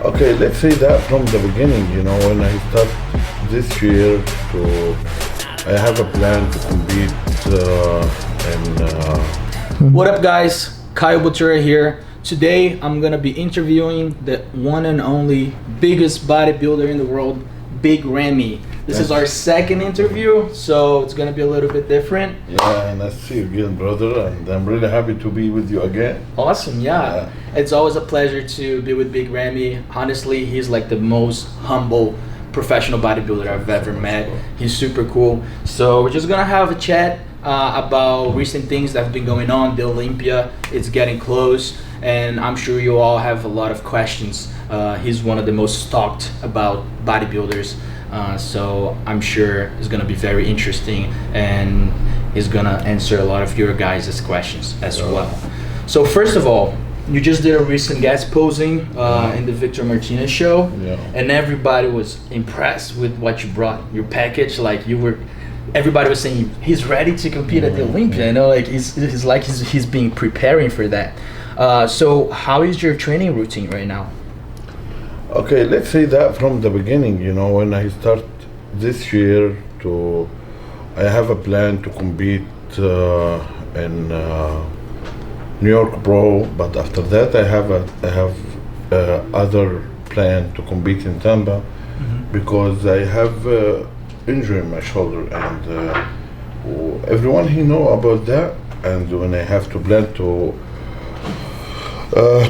Okay, let's say that from the beginning, when I start this year to, I have a plan to compete What up, guys? Kyle Butura here. Today I'm gonna be interviewing the one and only biggest bodybuilder in the world, Big Ramy. This is our second interview, so it's gonna be a little bit different. Yeah, and I see you again, brother, and I'm really happy to be with you again. Awesome, yeah. It's always a pleasure to be with Big Ramy. Honestly, he's like the most humble professional bodybuilder I've ever met. He's super cool. So we're just gonna have a chat about recent things that have been going on. The Olympia, it's getting close, and I'm sure you all have a lot of questions. He's one of the most talked about bodybuilders. So I'm sure it's gonna be very interesting, and he's gonna answer a lot of your guys' questions as well. So first of all, you just did a recent guest posing in the Victor Martinez show, and everybody was impressed with what you brought, your package. Like everybody was saying he's ready to compete at the Olympia. Like he's been preparing for that. So how is your training routine right now? Okay, let's say that from the beginning, when I start this year to, I have a plan to compete in New York Pro, but after that I have other plan to compete in Tampa because I have injury in my shoulder, and everyone he know about that, and when I have to plan to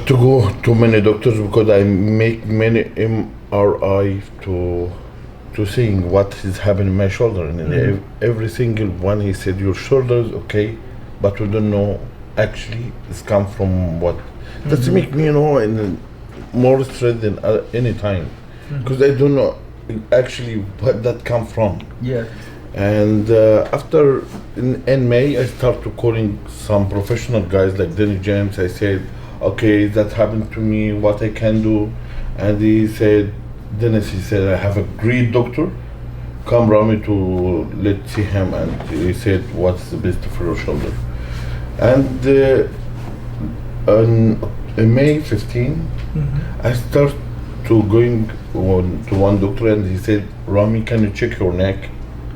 go to many doctors because I make many MRI to seeing what is happening in my shoulder, and every single one he said your shoulder is okay, but we don't know actually it's come from what. That's make me in more stress than any time because I don't know actually what that come from. Yeah. And after in May I start to calling some professional guys like Danny James. I said, okay, that happened to me, what I can do. And he said, Dennis, he said, I have a great doctor, come Ramy to let's see him. And he said, what's the best for your shoulder? And in May 15, I start to going to one doctor, and he said, Ramy, can you check your neck?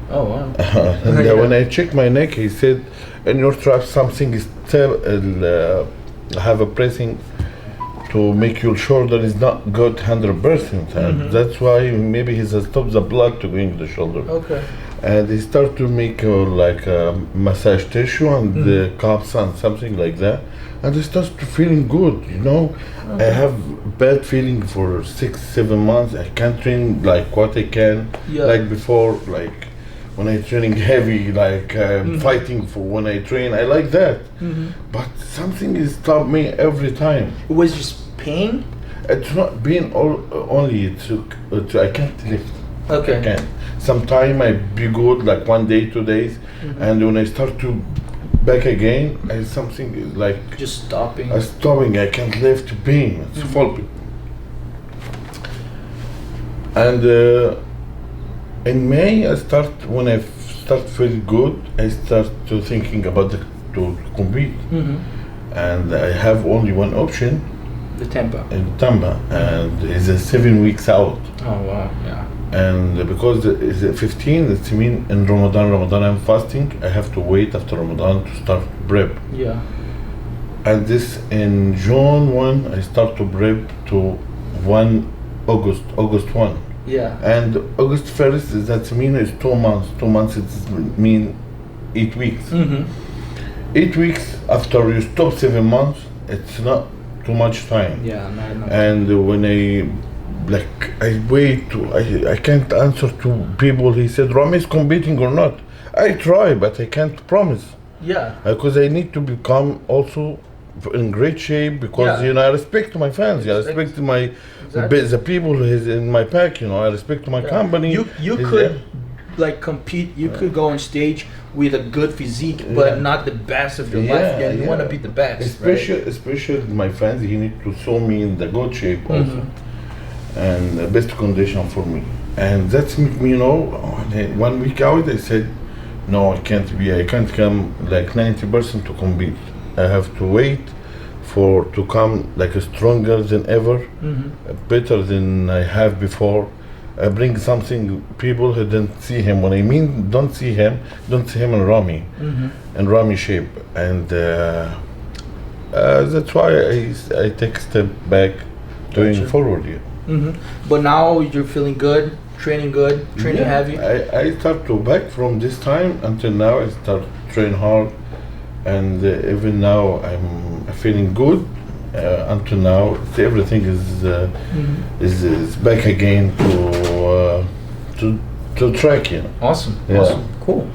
Oh, wow. And when I check my neck, he said, in your trap something is have a pressing to make your shoulder is not good 100%, and that's why maybe he stopped the blood to going to the shoulder. Okay. And he start to make like a massage tissue and the cups and something like that, and I start to feeling good. I have bad feeling for 6-7 months. I can't train like what I can like before, like when I training heavy, like fighting for when I train, I like that. But something is stop me every time. It was just pain? It's not being only, it's I can't lift. Okay. I can't. Sometime I be good, like 1 day, 2 days, and when I start to back again, something is like just stopping. Stopping. I can't lift pain. It's full pain. And in May, when I start feeling good, I start to thinking about to compete, and I have only one option. The Tampa. In Tampa, and it's 7 weeks out. Oh wow! Yeah. And because it's 15, it means in Ramadan I'm fasting. I have to wait after Ramadan to start prep. Yeah. And this in June 1, I start to prep to August 1. Yeah. And August 1st, that means it's 2 months. 2 months, it mean 8 weeks. 8 weeks after you stop 7 months, it's not too much time. Yeah, no. And when I wait, I can't answer to people. He said, Ramy is competing or not? I try, but I can't promise. Yeah. Because I need to become also in great shape because I respect my fans. I respect the people who is in my pack. I respect my company. You could compete. You could go on stage with a good physique, but not the best of your life. You want to be the best. Especially my fans. He need to show me in the good shape also, and the best condition for me. And that's me. 1 week out, I said, no, I can't come like 90% to compete. I have to wait for to come like stronger than ever, better than I have before. Bring something people who didn't see him. When I mean don't see him in Ramy, in Ramy shape, and that's why I take a step back, going forward here. But now you're feeling good, training heavy. I start to back from this time until now. I start train hard, and even now I'm feeling good. Until now, everything is back again to track. You know. Awesome, cool.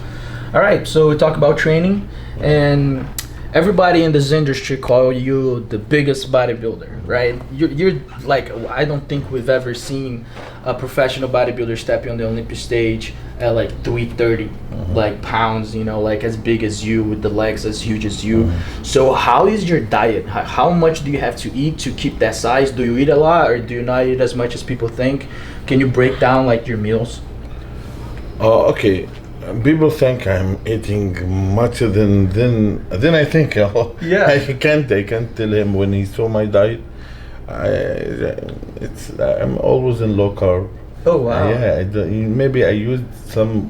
All right, so we talk about training, and everybody in this industry call you the biggest bodybuilder, right? You're like, I don't think we've ever seen a professional bodybuilder stepping on the Olympia stage at like 330 like pounds, you know, like as big as you, with the legs as huge as you. So how is your diet? How much do you have to eat to keep that size? Do you eat a lot, or do you not eat as much as people think? Can you break down like your meals? Okay. People think I'm eating much than I think. Yeah. I can't tell him when he saw my diet. I'm always in low carb. Oh wow. Maybe I used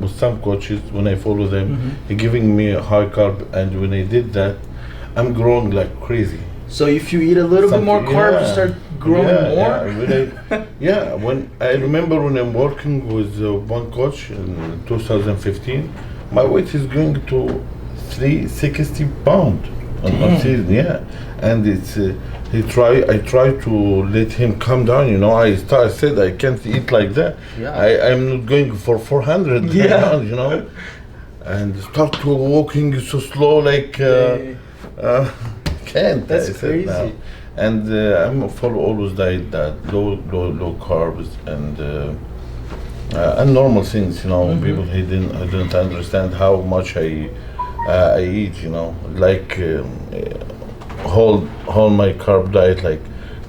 with some coaches when I follow them. He giving me a high carb, and when I did that, I'm growing like crazy. So if you eat a little bit more carbs, you start growing more. When I remember when I'm working with one coach in 2015, my weight is going to 360 pounds on season. And it's I try to let him come down. You know, I said I can't eat like that. I'm not going for 400 pounds. You know, and start to walking so slow like. That's crazy. Now. And I'm follow always diet that low carbs and normal things. You know, people I didn't understand how much I eat. You know, like whole my carb diet like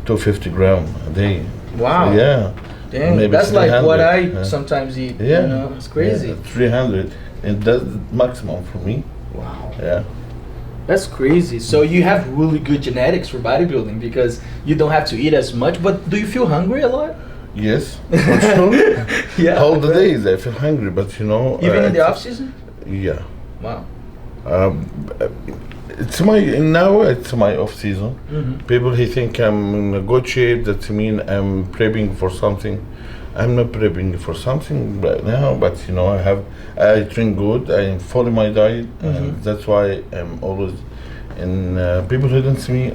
250 grams a day. Wow. Yeah. Dang, maybe that's like what I 300. sometimes eat. Yeah. You know, it's crazy. 300, and that's the maximum for me. Wow. Yeah. That's crazy. So you have really good genetics for bodybuilding, because you don't have to eat as much. But do you feel hungry a lot? Yes, for sure. Yeah. All the days I feel hungry, but you know. Even in the off season? Yeah. Wow. It's my off season. People think I'm in a good shape. That mean I'm prepping for something. I'm not prepping for something right now, but you know, I train good. I follow my diet, and that's why I'm always. And people who don't see me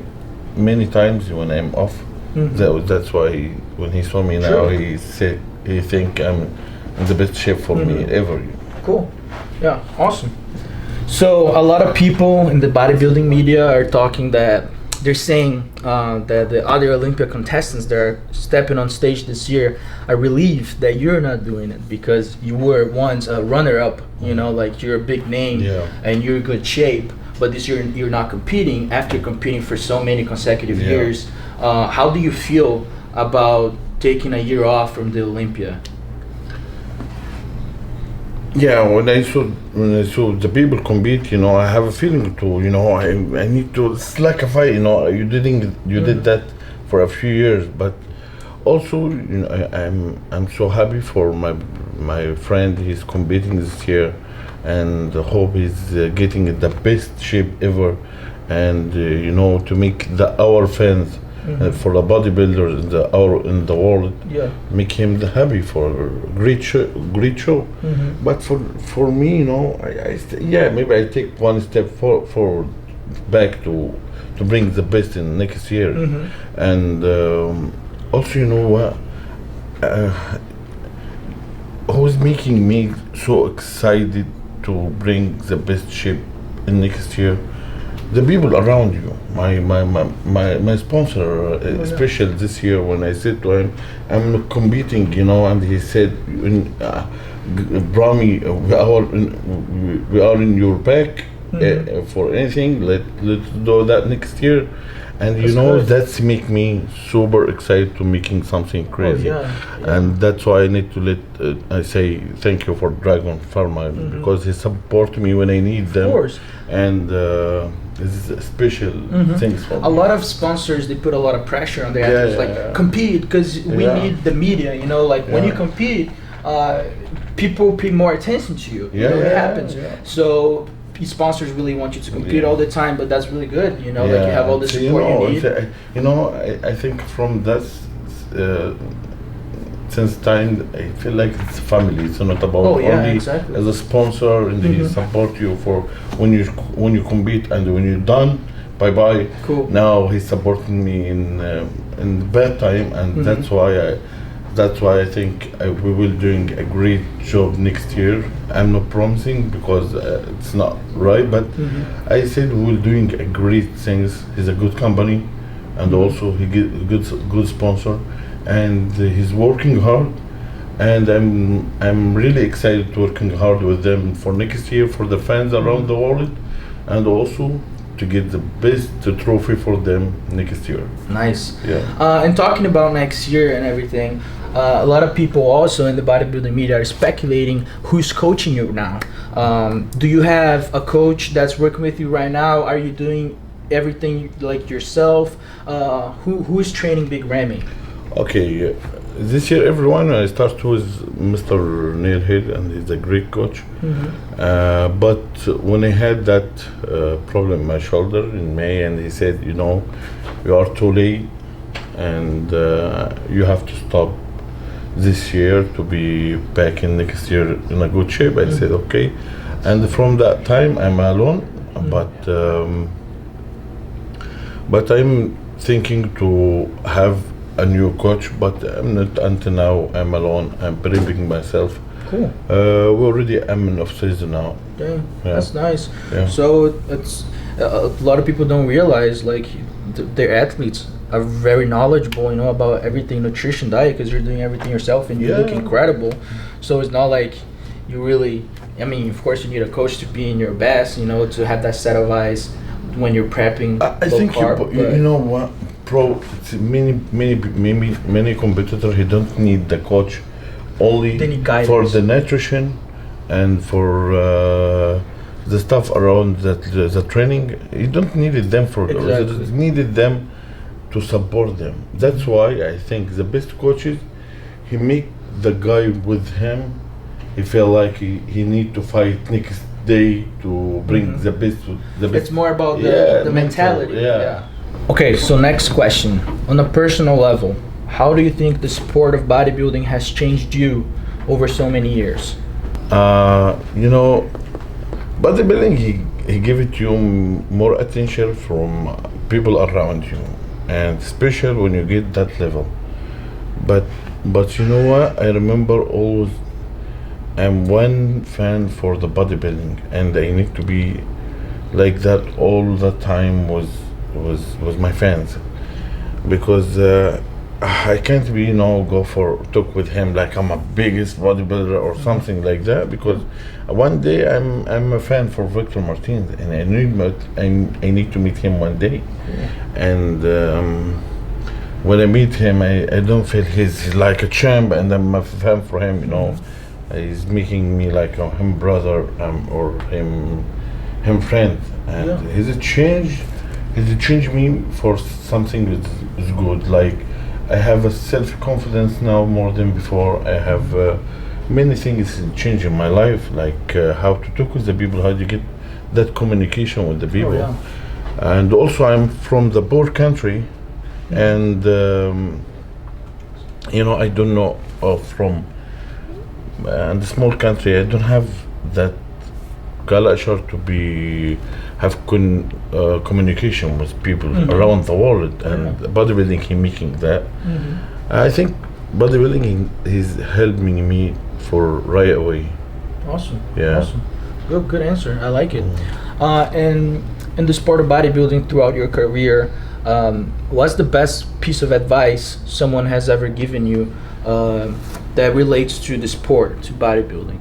many times when I'm off. That's why when he saw me now, he said he think I'm in the best shape for me ever. Cool. Yeah. Awesome. So a lot of people in the bodybuilding media are talking that they're saying that the other Olympia contestants that are stepping on stage this year are relieved that you're not doing it, because you were once a runner-up, you know, like you're a big name and you're in good shape, but this year you're not competing after competing for so many consecutive years. How do you feel about taking a year off from the Olympia? Yeah, when I saw the people compete, you know, I have a feeling to, you know, I need to slackify. You know, you did that for a few years, but also, you know, I'm so happy for my friend. He's competing this year, and I hope he's getting the best shape ever, and you know, to make our fans. For the bodybuilders in the world, make him happy for a great show. But for me, you know, maybe I take one step forward back to bring the best in next year. And also, you know what, who's making me so excited to bring the best shape in next year? The people around you, my sponsor, especially this year when I said to him, I'm not competing, you know, and he said, Ramy, we are in your back for anything. Let's do that next year, and you know that's make me super excited to making something crazy, and that's why I need to I say thank you for Dragon Pharma because he support me when I need them, of course. And this is special things for me. A lot of sponsors, they put a lot of pressure on their athletes, like compete, because we need the media, you know, like when you compete, people pay more attention to you. You know, it happens. So sponsors really want you to compete all the time, but that's really good, you know, like you have all the support you need. You know, I think from that since time, I feel like it's family. It's not about only as a sponsor, and he support you for when you compete, and when you're done, bye bye. Cool. Now he's supporting me in bad time, and that's why I think we will doing a great job next year. I'm not promising because it's not right, but I said we will doing a great things. He's a good company, and also he get good sponsor. And he's working hard, and I'm really excited to working hard with them for next year, for the fans around the world, and also to get the best trophy for them next year. Nice. Yeah. And talking about next year and everything, a lot of people also in the bodybuilding media are speculating who's coaching you now. Do you have a coach that's working with you right now? Are you doing everything like yourself? Who's training Big Ramy? Okay, this year everyone I start with Mr. Neil Head, and he's a great coach. But when I had that problem in my shoulder in May, and he said, you know, you are too late, and you have to stop this year to be back in next year in a good shape. I said okay, and from that time I'm alone, but I'm thinking to have a new coach, but I'm not until now. I'm alone. I'm preparing myself. Cool. We already am in off season now. Dang, that's nice. Yeah. So it's a lot of people don't realize like their athletes are very knowledgeable, you know, about everything, nutrition, diet, because you're doing everything yourself and you look incredible. So it's not like you really. I mean, of course, you need a coach to be in your best, you know, to have that set of eyes when you're prepping. I think carb, you know what. Many competitors, he don't need the coach only for the nutrition and for the stuff around the training. You don't need them for you needed them to support them. That's why I think the best coaches, he make the guy with him, he feel like he need to fight next day to bring the best. It's more about the mentality. Okay, so next question. On a personal level, how do you think the sport of bodybuilding has changed you over so many years? You know, bodybuilding, he give it you more attention from people around you, and especially when you get that level. But you know what? I remember always I'm one fan for the bodybuilding, and I need to be like that all the time was my fans, because I can't be, you know, go for talk with him like I'm a biggest bodybuilder or something like that, because one day I'm a fan for Victor Martinez, and I need to meet him one day. And when I meet him, I don't feel he's like a champ and I'm a fan for him, you know. He's making me like him brother or him friend, and he's changed me for something is good. Like I have a self-confidence now more than before. I have many things change in my life, like how to talk with the people, how to get that communication with the people. And also I'm from the poor country, and you know, I don't know from and the small country, I don't have that culture to have communication with people around the world, and bodybuilding he making that. I think bodybuilding is helping me for right away. Awesome. Awesome. Good answer. I like it. And in the sport of bodybuilding throughout your career, what's the best piece of advice someone has ever given you that relates to the sport, to bodybuilding?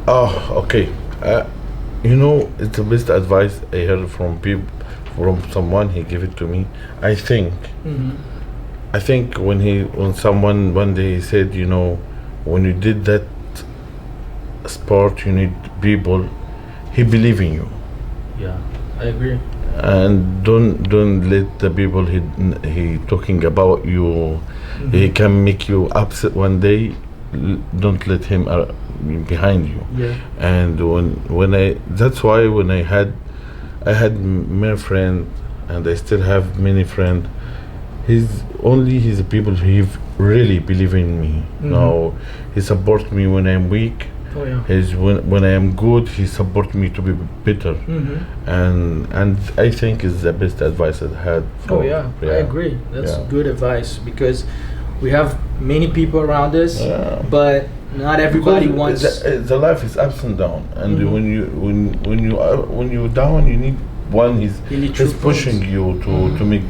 Oh, okay. You know, it's the best advice I heard from someone. He gave it to me. I think when someone one day said, you know, when you did that sport, you need people. he believe in you. Yeah, I agree. And don't let the people he talking about you. He can make you upset one day. Don't let him behind you. Yeah. And when I that's why when I had many friends, and I still have many friends. He's people he really believe in me. Now he support me when I'm weak. Oh yeah. He's when I am good, he support me to be better. And I think is the best advice I had. Oh yeah, I agree. That's good advice, because we have many people around us, but not everybody wants. The life is ups and down, and when you down, you need one is pushing you to make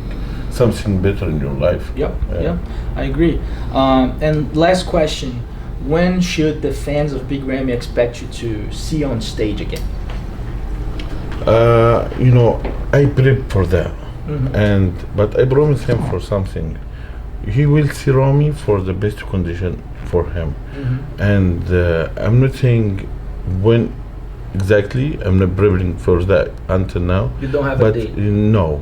something better in your life. Yeah, I agree. And last question: when should the fans of Big Ramy expect you to see on stage again? I prep for that, but I promise him for something. He will see Ramy for the best condition for him, and I'm not saying when exactly. I'm not preparing for that until now. You don't have a date? No,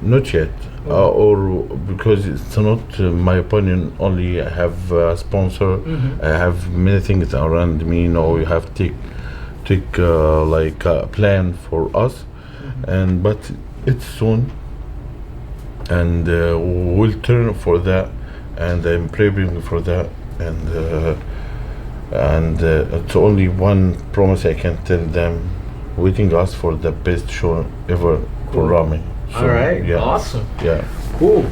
not yet. Or because it's not my opinion only. I have a sponsor. I have many things around me. You have to take like a plan for us, but it's soon, and we'll turn for that, and I'm preparing for that, and it's only one promise I can tell them: waiting us for the best show ever for Ramy. So, all right, awesome. Yeah, cool.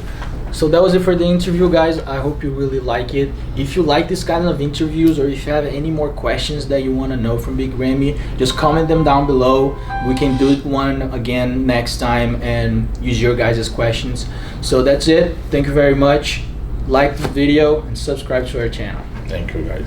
So that was it for the interview, guys. I hope you really like it. If you like this kind of interviews, or if you have any more questions that you want to know from Big Ramy, just comment them down below. We can do one again next time and use your guys' questions. So that's it. Thank you very much. Like the video and subscribe to our channel. Thank you, guys.